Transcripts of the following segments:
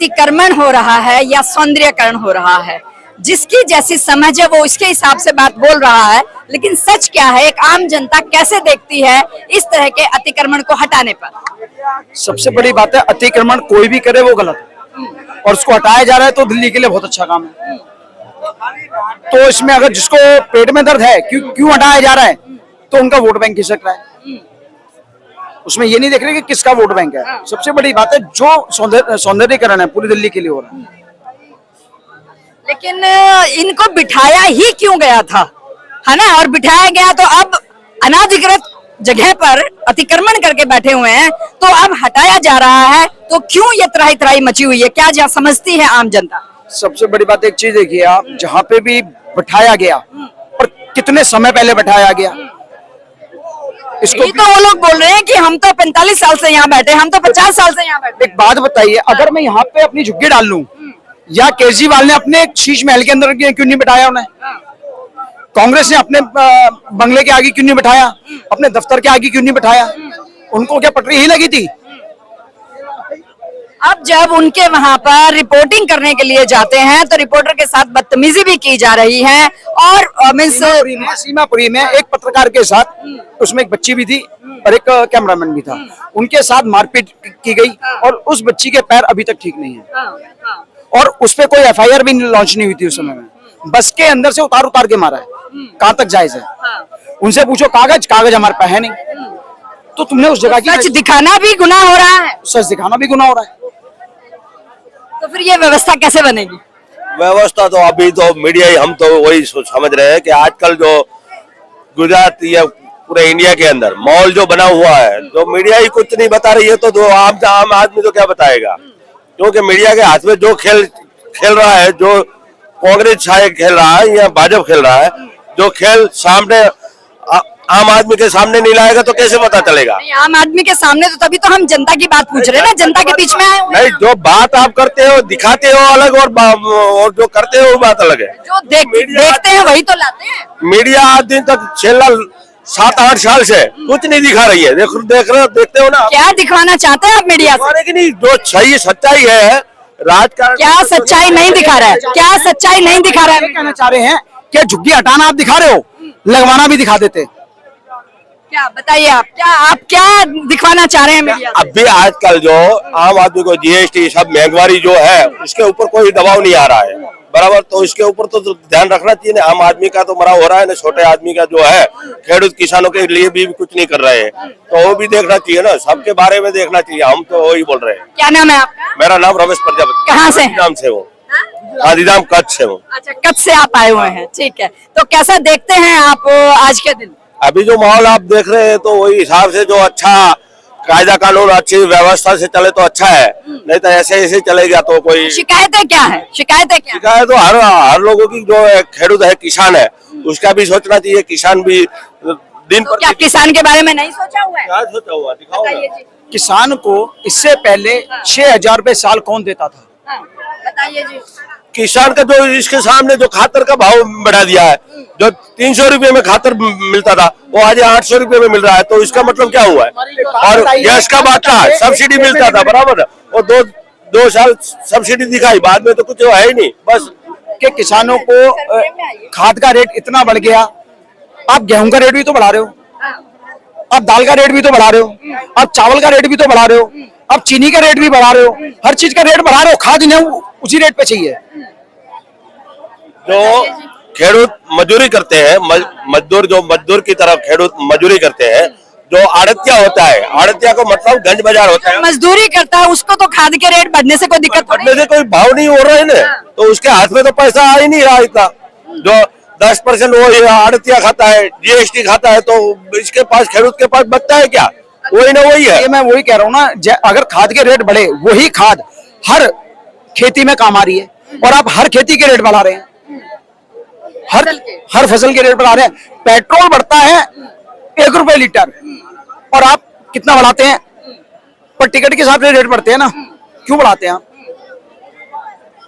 अतिक्रमण हो रहा है या सौंदर्यकरण हो रहा है, जिसकी जैसी समझ है वो उसके हिसाब से बात बोल रहा है, लेकिन सच क्या है, एक आम जनता कैसे देखती है इस तरह के अतिक्रमण को हटाने पर? सबसे बड़ी बात है, अतिक्रमण कोई भी करे वो गलत है और उसको हटाया जा रहा है तो दिल्ली के लिए बहुत अच्छा काम है। तो इसमें अगर जिसको पेट में दर्द है क्यों हटाया जा रहा है, तो उनका वोट बैंक खिसक रहा है। उसमें ये नहीं देख रहे कि किसका वोट बैंक है। सबसे बड़ी बात है जो सौंदर्यीकरण है पूरी दिल्ली के लिए हो रहा है। लेकिन इनको बिठाया ही क्यों गया था, है ना? और बिठाया गया तो अब अनाधिकृत जगह पर अतिक्रमण करके बैठे हुए हैं, तो अब हटाया जा रहा है, तो क्यों ये त्राही त्राही मची हुई है? क्या समझती है आम जनता? सबसे बड़ी बात एक चीज देखिए आप, जहाँ पे भी बिठाया गया और कितने समय पहले बिठाया गया, इसको तो वो लोग बोल रहे हैं कि हम तो 45 साल से यहाँ बैठे, हम तो 50 साल से यहाँ बैठे। एक बात बताइए, अगर मैं यहाँ पे अपनी झुग्गी डाल लूं या केजरीवाल ने अपने शीश महल के अंदर क्यों नहीं बिठाया उन्हें? कांग्रेस ने अपने बंगले के आगे क्यों नहीं बिठाया? अपने दफ्तर के आगे क्यों नहीं बिठाया? उनको क्या पटरी ही लगी थी? अब जब उनके वहां पर रिपोर्टिंग करने के लिए जाते हैं तो रिपोर्टर के साथ बदतमीजी भी की जा रही है और सीमापुरी में एक पत्रकार के साथ, उसमें एक बच्ची भी थी और एक कैमरामैन भी था, उनके साथ मारपीट की गई और उस बच्ची के पैर अभी तक ठीक नहीं है और उस पर कोई एफआईआर भी लॉन्च नहीं हुई थी उस समय में। बस के अंदर से उतार के मारा है, कहाँ तक जायज है? उनसे पूछो, कागज हमारे पास है नहीं, तो तुमने उस जगह की सच दिखाना भी गुनाह हो रहा है। सच दिखाना भी गुनाह हो रहा है, तो फिर ये व्यवस्था कैसे बनेगी? व्यवस्था तो अभी तो मीडिया ही, हम तो वही समझ रहे हैं कि आजकल जो गुजरात या पूरे इंडिया के अंदर माहौल जो बना हुआ है, जो मीडिया ही कुछ नहीं बता रही है, तो आम आदमी तो क्या बताएगा? क्योंकि मीडिया के हाथ में जो खेल रहा है, जो कांग्रेस शायद खेल रहा है या भाजपा खेल रहा है, जो खेल सामने आम आदमी के सामने नहीं लाएगा तो कैसे पता चलेगा? आम आदमी के सामने तो तभी तो हम जनता की बात पूछ रहे हैं ना, जनता के बीच में आए हुए। नहीं, जो बात आप करते हो दिखाते हो अलग और जो करते हो वो बात अलग है। जो देखते हैं वही तो लाते हैं। मीडिया आज दिन तक 7-8 साल से कुछ नहीं दिखा रही है। देखते हो ना, क्या दिखाना चाहते हैं आप मीडिया से? की नहीं, जो सही सच्चाई है राजकारण, क्या सच्चाई नहीं दिखा रहा है? क्या सच्चाई नहीं दिखा रहा है? कहना चाह रहे हैं कि झुग्गी हटाना आप दिखा रहे हो, लगवाना भी दिखा देते। क्या बताइए, आप क्या दिखवाना चाह रहे हैं मीडिया से? अभी आजकल जो आम आदमी को जीएसटी सब महंगाई जो है उसके ऊपर कोई दबाव नहीं आ रहा है बराबर, तो इसके ऊपर तो ध्यान रखना चाहिए ना। आम आदमी का तो मरा हो रहा है ना, छोटे आदमी का जो है, खेडूत किसानों के लिए भी कुछ नहीं कर रहे हैं, तो वो भी देखना चाहिए ना, सबके बारे में देखना चाहिए। हम तो वही बोल रहे हैं। क्या नाम है आपका? मेरा नाम रमेश प्रजापति। कहाँ से? गांधीधाम से हूँ। गांधीधाम कच्छ से हूँ। अच्छा, कच्छ से आप आए हुए हैं, ठीक है। तो कैसा देखते हैं आप आज के दिन? अभी जो माहौल आप देख रहे हैं, तो वही हिसाब से जो अच्छा कायदा कानून अच्छी व्यवस्था से चले तो अच्छा है, नहीं तो ऐसे चलेगा तो कोई। शिकायतें क्या है? शिकायत तो हर लोगों की, जो खेडूत है, किसान है, उसका भी सोचना चाहिए। किसान भी दिन पर, क्या किसान के बारे में नहीं सोचा हुआ है? क्या सोचा हुआ दिखाओ ना। किसान को इससे पहले 6,000 रुपए साल कौन देता था? बताइए जी। किसान का जो इसके सामने जो खातर का भाव बढ़ा दिया है, जो 300 रुपए में खातर मिलता था वो आज 800 रुपए में मिल रहा है, तो इसका मतलब क्या हुआ है? और गैस का बाटा सब्सिडी मिलता था बराबर, और दो साल सब्सिडी दिखाई, बाद में तो कुछ है ही नहीं। बस कि किसानों को खाद का रेट इतना बढ़ गया, आप गेहूं का रेट भी तो बढ़ा रहे हो, आप दाल का रेट भी तो बढ़ा रहे हो, आप चावल का रेट भी तो बढ़ा रहे हो, आप चीनी का रेट भी बढ़ा रहे हो, हर चीज का रेट बढ़ा रहे हो, खाद इन्हें उसी रेट पे चाहिए। जो खेडूत मजदूरी करते हैं, मजदूर की तरफ खेडूत मजदूरी करते हैं, जो आड़तिया होता है, आड़तिया को मतलब गंज बाजार होता है, मजदूरी करता है, उसको तो खाद के रेट बढ़ने से कोई दिक्कत बढ़ने से कोई भाव नहीं हो रहा है ना, तो उसके हाथ में तो पैसा आ ही नहीं रहा इतना। जो 10% वो आड़तिया खाता है, जीएसटी खाता है, तो इसके पास, खेडूत के पास बचता है क्या? वही ना वही है। ये मैं वही कह रहा हूँ ना, अगर खाद के रेट बढ़े, वही खाद हर खेती में काम आ रही है और आप हर खेती के रेट बढ़ा रहे हैं, हर फसल के रेट बढ़ा रहे हैं। पेट्रोल बढ़ता है 1 रुपए लीटर और आप कितना बढ़ाते हैं? पर टिकट के हिसाब से रेट बढ़ते हैं ना, क्यों बढ़ाते हैं आप?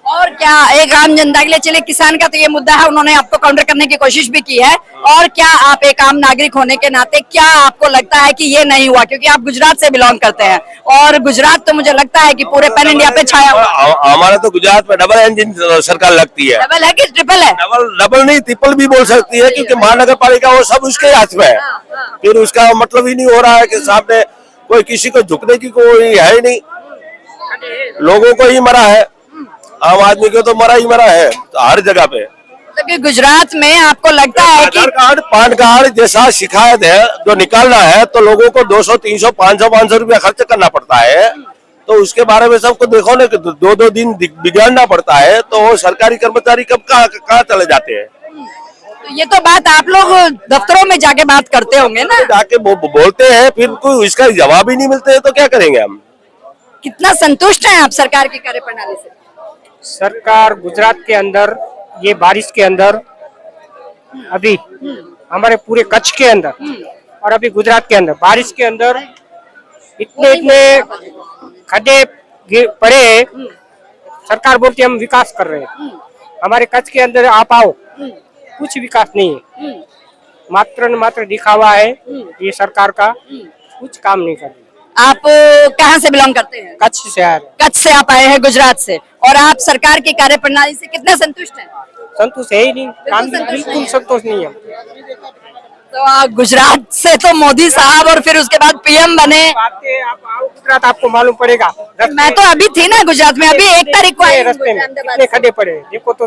और क्या एक आम जनता के लिए, चलिए किसान का तो ये मुद्दा है, उन्होंने आपको काउंटर करने की कोशिश भी की है, और क्या आप एक आम नागरिक होने के नाते क्या आपको लगता है कि ये नहीं हुआ, क्योंकि आप गुजरात से बिलोंग करते हैं और गुजरात तो मुझे लगता है कि पूरे पैन इंडिया पे छाया हुआ है। हमारा तो गुजरात में डबल इंजन सरकार लगती है। डबल है कि ट्रिपल है? डबल नहीं, ट्रिपल भी बोल सकती है, क्योंकि महानगर पालिका वो सब उसके हाथ में है। फिर उसका मतलब ही नहीं हो रहा है कि सामने कोई किसी को झुकने की कोई है ही नहीं, लोगों को ही मरा है, आम आदमी को तो मरा ही मरा है हर जगह पे। मतलब कि गुजरात में आपको लगता है कि आधार कार्ड पैन कार्ड जैसा शिकायत है जो निकालना है तो लोगों को 200 300 500 रुपया खर्च करना पड़ता है, तो उसके बारे में सबको देखो ना कि 2-2 दिन बिगाड़ना पड़ता है, तो वो सरकारी कर्मचारी कब कहाँ चले जाते हैं। तो ये तो बात आप लोग दफ्तरों में जाके बात करते होंगे ना, जाके बोलते हैं, फिर कोई इसका जवाब ही नहीं मिलते हैं, तो क्या करेंगे हम। कितना संतुष्ट हैं आप सरकार की कार्यप्रणाली से? सरकार गुजरात के अंदर ये बारिश के अंदर अभी हमारे पूरे कच्छ के अंदर और अभी गुजरात के अंदर बारिश के अंदर इतने खड्डे पड़े, सरकार बोलती है हम विकास कर रहे हैं, हमारे कच्छ के अंदर आप आओ, कुछ विकास नहीं है, मात्र न मात्र दिखावा है ये सरकार का, कुछ काम नहीं कर रही। आप कहाँ से बिलोंग करते हैं? कच्छ से आ रहे, कच्छ से आप आए हैं, गुजरात से, और आप सरकार की कार्यप्रणाली से कितना संतुष्ट हैं? संतोष है ही नहीं, काम बिल्कुल संतोष नहीं है। तो आप गुजरात से तो मोदी साहब और फिर उसके बाद पीएम बने। आप आओ गुजरात, आपको मालूम पड़ेगा। मैं तो अभी थी ना गुजरात में, अभी 1 तारीख को आई हूँ रास्ते में अहमदाबाद कितने से। खड्डे पड़े देखो तो।